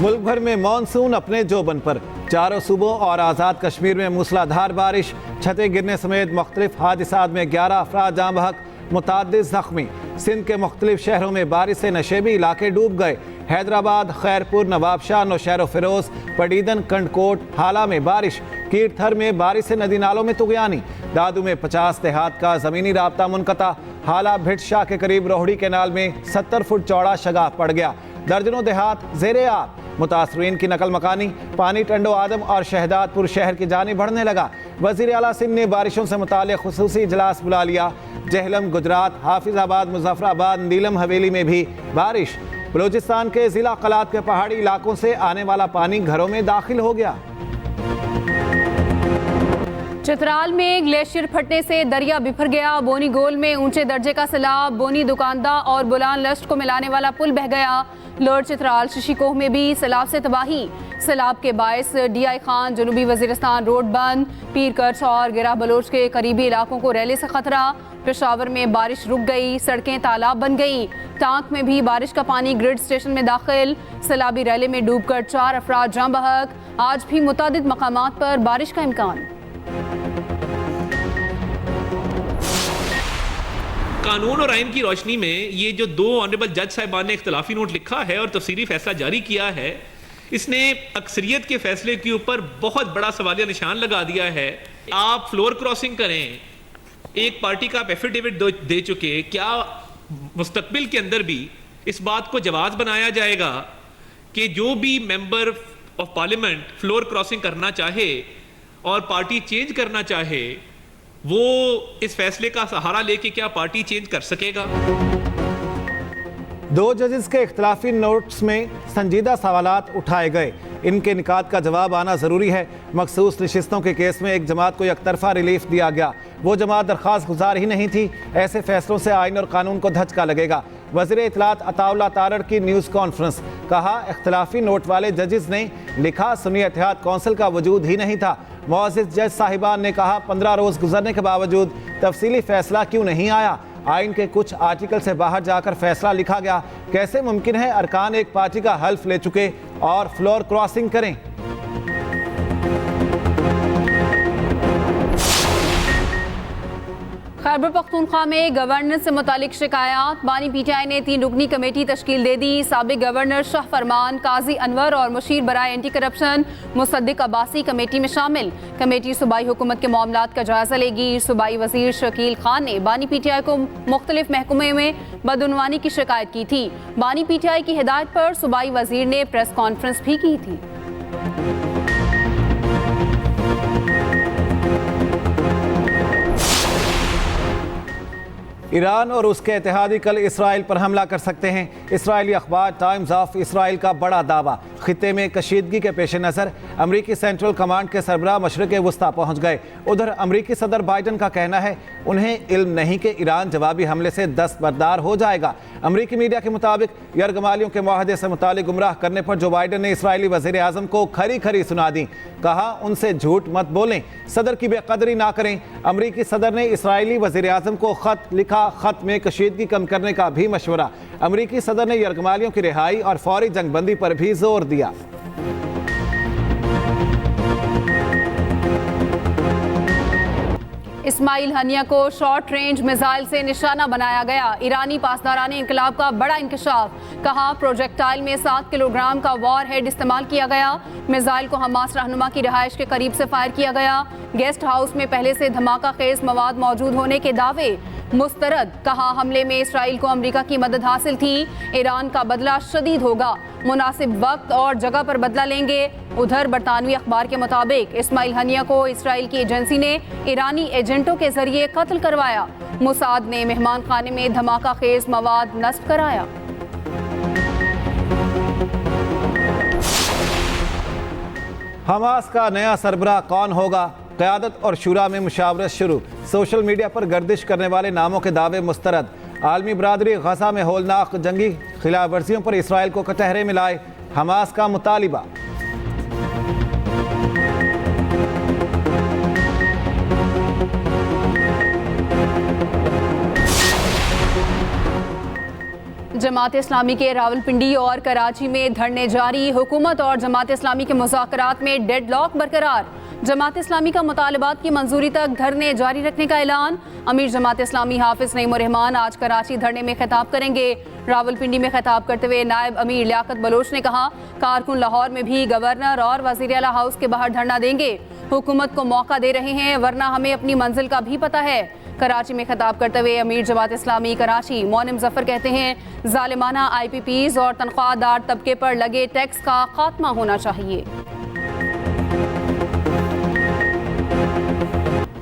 मुल्क भर में मानसून अपने जोबन पर, चारों सूबों और आज़ाद कश्मीर में मूसलाधार बारिश, छतें गिरने समेत मुख्तलिफ हादिसात में 11 अफराद जाँ बहक, मुताद्दिद जख्मी। सिंध के मुख्तलिफ शहरों में बारिश से नशेबी इलाके डूब गए। हैदराबाद, खैरपुर, नवाबशाह, नौशहर फिरोज, पडीदन, कंडकोट, हाला में बारिश। कीरथर में बारिश से नदी नालों में तुगयानी। दादू में 50 देहात का ज़मीनी राब्ता मुनक़ता। हाला भिट शाह के करीब रोहड़ी कैनाल में 70 फुट चौड़ा शगाह पड़ गया। दर्जनों देहात ज़ेरे आब। मुतासरीन की नकल मकानी। पानी टंडो आदम और शहदादपुर शहर की जानी बढ़ने लगा। वज़ीर आला सिंध ने बारिशों से मुताल्लिक़ खुसूसी इजलास बुला लिया। जहलम, गुजरात, हाफिजाबाद, मुजफ्फराबाद, नीलम हवेली में भी बारिश। बलूचिस्तान के ज़िला कलात के पहाड़ी इलाकों से आने वाला पानी घरों में दाखिल हो गया। चित्राल में ग्लेशियर फटने से दरिया बिफर गया। बोनी गोल में ऊंचे दर्जे का सैलाब। बोनी दुकानदा और बुलान लश्त को मिलाने वाला पुल बह गया। लोअर चित्राल शिशीकोह में भी सैलाब से तबाही। सैलाब के बायस DI खान, जनूबी वजीरिस्तान रोड बंद। पीर कर्च और गिरा बलोच के करीबी इलाकों को रैले से खतरा। पेशावर में बारिश रुक गई, सड़कें तालाब बन गई। टांक में भी बारिश का पानी ग्रिड स्टेशन में दाखिल। सैलाबी रैले में डूबकर 4 अफराद जाँ बहक। आज भी मुतादिद मकामात पर बारिश का इम्कान। कानून और आइन की रोशनी में ये जो 2 ऑनरेबल जज साहिबान ने इख्तलाफी नोट लिखा है और तफसीली फैसला जारी किया है, इसने अक्सरियत के फैसले के ऊपर बहुत बड़ा सवालिया निशान लगा दिया है। आप फ्लोर क्रॉसिंग करें, एक पार्टी का आप एफिडेविट दे चुके, क्या मुस्तकबिल के अंदर भी इस बात को जवाब बनाया जाएगा कि जो भी member of parliament floor crossing करना चाहे और पार्टी चेंज करना चाहे, वो इस फैसले का सहारा लेके क्या पार्टी चेंज कर सकेगा? 2 जजेस के इख्तलाफी नोट्स में संजीदा सवालात उठाए गए। इनके निकात का जवाब आना ज़रूरी है। मखसूस नशिस्तों के केस में एक जमात को एकतरफा रिलीफ दिया गया। वो जमात दरख्वास्त गुजार ही नहीं थी। ऐसे फैसलों से आइन और कानून को धचका लगेगा। वज़ीर इत्तलात अताउल्लाह तारड़ की न्यूज़ कॉन्फ्रेंस। कहा, इख्तलाफी नोट वाले जजेस ने लिखा सुन्नी इत्तेहाद कौंसिल का वजूद ही नहीं था। मुअज़्ज़िज़ जज साहिबान ने कहा, 15 रोज़ गुजरने के बावजूद तफसीली फैसला क्यों नहीं आया? आइन के कुछ आर्टिकल से बाहर जाकर फैसला लिखा गया। कैसे मुमकिन है अरकान एक पार्टी का हल्फ ले चुके और फ्लोर क्रॉसिंग करें? खैबर पख्तूनख्वा में गवर्नर से मुतालिक शिकायत। बानी PTI ने 3 रुकनी कमेटी तश्कील दे दी। साबिक गवर्नर शाह फरमान, काजी अनवर और मुशीर बराए anti corruption Musaddiq Abbasi committee में शामिल। कमेटी सूबाई हुकूमत के मामलात का जायजा लेगी। सूबाई वजीर शकील खान ने बानी PTI को मुख्तलिफ महकमे में बदउनवानी की शिकायत की थी। बानी PTI की हिदायत पर सूबाई वजीर ने प्रेस कॉन्फ्रेंस भी की थी। ईरान और उसके इत्तेहादी कल इसराइल पर हमला कर सकते हैं। इसराइली अखबार टाइम्स ऑफ इसराइल का बड़ा दावा। खित्ते में कशीदगी के पेश नज़र अमरीकी सेंट्रल कमांड के सरबराह मशरिक़ वस्ता पहुँच गए। उधर अमरीकी सदर बाइडन का कहना है उन्हें इल्म नहीं कि ईरान जवाबी हमले से दस्तबरदार हो जाएगा। अमरीकी मीडिया के मुताबिक यरगमालियों के मुआहदे से मुतालिक गुमराह करने पर जो बाइडन ने इसराइली वज़ीर आज़म को खरी खरी सुना दी। कहा, उनसे झूठ मत बोलें, सदर की बेकदरी ना करें। अमरीकी सदर ने इसराइली वज़ीर आज़म को ख़त लिखा। ख़त में कशीदगी कम करने का भी मशवरा। अमरीकी सदर ने यरगमालियों की रिहाई और फौरी जंगबंदी पर भी जोर दिया। इस्माइल हनिया को शॉर्ट रेंज मिसाइल से निशाना बनाया गया। ईरानी पासदाराने इंकलाब का बड़ा इंकशाफ। कहा, प्रोजेक्टाइल में 7 किलोग्राम का वॉर हेड इस्तेमाल किया गया। मिसाइल को हमास रहनुमा की रिहाइश के करीब से फायर किया गया। गेस्ट हाउस में पहले से धमाका खेज मवाद मौजूद होने के दावे मुस्तरद। कहा, हमले में इसराइल को अमेरिका की मदद हासिल थी। ईरान का बदला शदीद होगा। मुनासिब वक्त और जगह पर बदला लेंगे। उधर बरतानवी अखबार के मुताबिक इस्माइल हनिया को इसराइल की एजेंसी ने ईरानी एजेंटों के जरिए कत्ल करवाया। मुसाद ने मेहमान खाने में धमाका खेज मवाद नस्ब कराया। हमास का नया सरबराह कौन होगा? क़यादत और शुरा में मुशावरत शुरू। सोशल मीडिया पर गर्दिश करने वाले नामों के दावे मुस्तरद। आलमी बरादरी गज़ा में होलनाक जंगी खिलाफ वर्जियों पर इसराइल को कटहरे में लाए। हमास का मुतालिबा। जमात इस्लामी के रावलपिंडी और कराची में धरने जारी, हुकूमत और जमात इस्लामी के मुज़ाकरात में डेडलॉक बरकरार। जमात इस्लामी का मुतालबात की मंजूरी तक धरने जारी रखने का ऐलान। अमीर जमात इस्लामी हाफिज नईम रहमान आज कराची धरने में खिताब करेंगे। रावलपिंडी में खिताब करते हुए नायब अमीर लियाकत बलोच ने कहा, कारकुन लाहौर में भी गवर्नर और वज़ीर आला हाउस के बाहर धरना देंगे। हुकूमत को मौका दे रहे हैं, वरना हमें अपनी मंजिल का भी पता है। कराची में खिताब करते हुए अमीर जमात इस्लामी कराची मोनिम जफर कहते हैं, जालिमाना IPPs और तनख्वाहदार तबके पर लगे टैक्स का खात्मा होना चाहिए।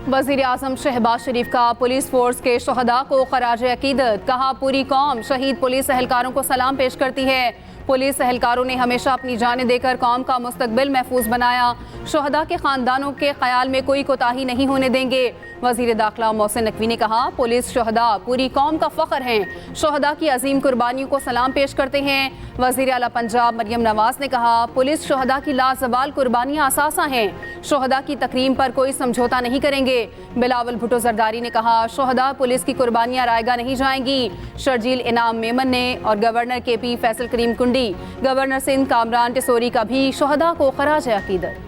वज़ीर आज़म शहबाज शरीफ का पुलिस फोर्स के शहदा को खराज अकीदत, कहा पूरी कौम शहीद पुलिस एहलकारों को सलाम पेश करती है। पुलिस एहलकारों ने हमेशा अपनी जानें देकर कौम का मुस्तकबिल महफूज बनाया। शहदा के ख़ानदानों के ख्याल में कोई कोताही नहीं होने देंगे। वज़ीर दाखिला मोहसिन नकवी ने कहा, पुलिस शहदा पूरी कौम का फ़ख्र हैं, शहदा की अजीम कुर्बानियों को सलाम पेश करते हैं। वज़ीर आला पंजाब मरियम नवाज ने कहा, पुलिस शहदा की लाजवाल कुर्बानियाँ असासा हैं, शहदा की तकरीम पर कोई समझौता नहीं करेंगे। बिलावल भुट्टो जरदारी ने कहा, शहदा पुलिस की कुर्बानियाँ रायगा नहीं जाएंगी। शर्जील इनाम मेमन ने और गवर्नर KP फैसल करीम कुंडी, गवर्नर सिंध कामरान टिसोरी का भी शहदा को खराज अकीदत।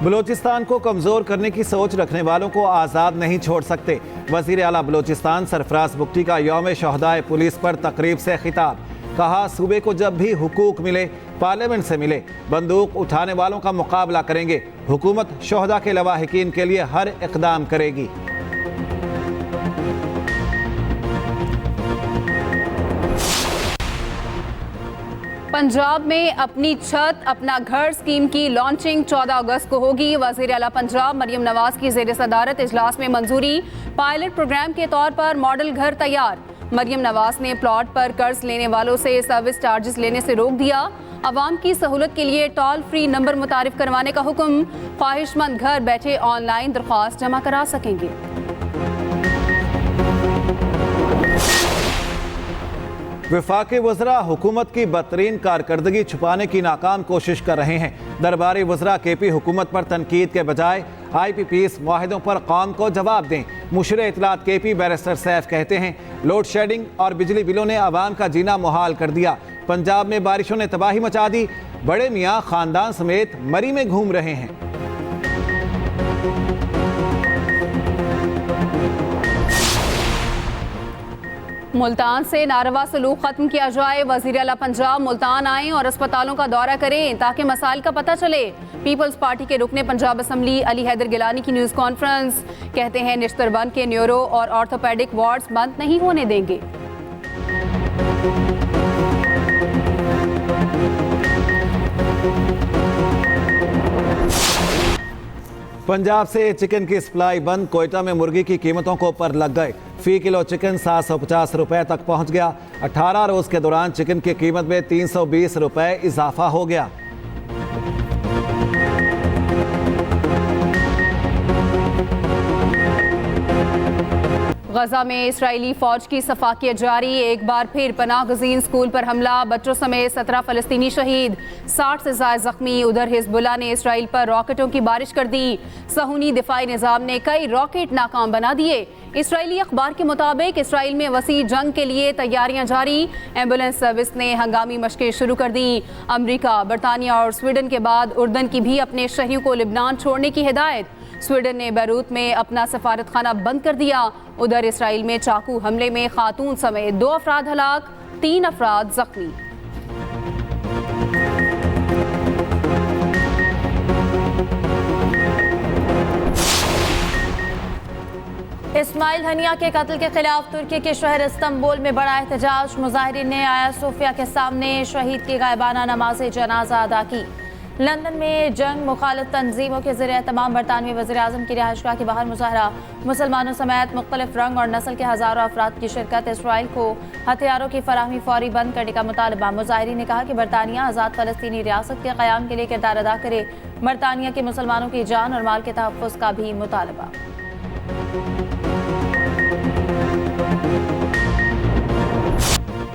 बलूचिस्तान को कमज़ोर करने की सोच रखने वालों को आज़ाद नहीं छोड़ सकते। वज़ीर आला बलूचिस्तान सरफराज बुख्ती का यौम शहदाए पुलिस पर तकरीब से खिताब, कहा सूबे को जब भी हुकूक मिले पार्लियामेंट से मिले, बंदूक उठाने वालों का मुकाबला करेंगे। हुकूमत शहदा के लवाहिकीन के लिए हर इक़दाम करेगी। पंजाब में अपनी छत अपना घर स्कीम की लॉन्चिंग 14 अगस्त को होगी। वज़ीर आला पंजाब मरियम नवाज की ज़ेर सदारत इजलास में मंजूरी, पायलट प्रोग्राम के तौर पर मॉडल घर तैयार। मरियम नवाज ने प्लॉट पर कर्ज लेने वालों से सर्विस चार्जेस लेने से रोक दिया। अवाम की सहूलत के लिए टोल फ्री नंबर मुतारिफ करवाने का हुक्म, ख्वाहिशमंद घर बैठे ऑनलाइन दरख्वास्त जमा करा सकेंगे। वफाकी वज़रा हुकूमत की बदतरीन कारकर्दगी छुपाने की नाकाम कोशिश कर रहे हैं। दरबारी वज़रा KP हुकूमत पर तनकीद के बजाय IPPs मुआहिदों पर कौम को जवाब दें। मुशीर इत्तलात KP बैरिस्टर सैफ कहते हैं, लोड शेडिंग और बिजली बिलों ने आवाम का जीना मुहाल कर दिया। पंजाब में बारिशों ने तबाही मचा दी, बड़े मियाँ खानदान समेत मरी में घूम रहे हैं। मुल्तान से नारवा सलूक खत्म किया जाए। वज़ीर आला पंजाब मुल्तान आएं और अस्पतालों का दौरा करें ताकि मसाइल का पता चले। पीपल्स पार्टी के रुकने पंजाब असम्बली अली हैदर गिलानी की न्यूज़ कॉन्फ्रेंस, कहते हैं निश्तरबंद के न्यूरो और ऑर्थोपेडिक वार्ड्स बंद नहीं होने देंगे। पंजाब से चिकन की सप्लाई बंद, कोयटा में मुर्गी की कीमतों को ऊपर लग गए। फी किलो चिकन 750 रुपए तक पहुंच गया। 18 रोज के दौरान चिकन की कीमत में 320 रुपए इजाफा हो गया। गजा में इस्राएली फौज की सफाकियत जारी, एक बार फिर पनाह गजीन स्कूल पर हमला, बच्चों समेत 17 फलस्तीनी शहीद, 60 से ज्यादा जख्मी। उधर हिजबुल्लाह ने इसराइल पर रॉकेटों की बारिश कर दी। सहूनी दिफाई निज़ाम ने कई रॉकेट नाकाम बना दिए। इसराइली अखबार के मुताबिक इसराइल में वसी जंग के लिए तैयारियां जारी। एम्बुलेंस सर्विस ने हंगामी मशकें शुरू कर दी। अमरीका, बरतानिया और स्वीडन के बाद उर्दन की भी अपने शहरियों को लिबनान छोड़ने की हिदायत। स्वीडन ने बैरूत में अपना सफारत खाना बंद कर दिया। उधर इसराइल में चाकू हमले में खातून समेत 2 अफराद हलाक, 3 अफराद जख्मी। इस्माइल हनिया के कत्ल के खिलाफ तुर्की के शहर इस्तांबुल में बड़ा एहतजाज। मुजाहिरीन ने आया सोफिया के सामने शहीद की गायबाना नमाज जनाजा अदा की। लंदन में जंग मुखालिफ तंजीमों के ज़रिए तमाम बरतानवी वज़ीर आज़म की रिहाइशगाह के बाहर मुजाहरा। मुसलमानों समेत मुख्तलिफ रंग और नस्ल के हज़ारों अफराद की शिरकत। इसराइल को हथियारों की फराहमी फौरी बंद करने का मुतालबा। मुजाहिरीन ने कहा कि बरतानिया आज़ाद फ़लस्तीनी रियासत के क़याम के लिए किरदार अदा करे। बरतानिया के मुसलमानों की जान और माल के तहफ़्फ़ुज़ का भी मुतालबा।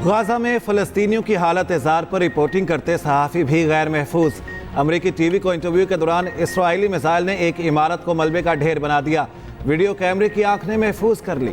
गाजा में फ़लस्तीनियों की हालत इज़हार पर रिपोर्टिंग करते सहाफ़ी भी गैर महफूज। अमरीकी TV को इंटरव्यू के दौरान इसराइली मिसाइल ने एक इमारत को मलबे का ढेर बना दिया। वीडियो कैमरे की आंख ने महफूज कर ली।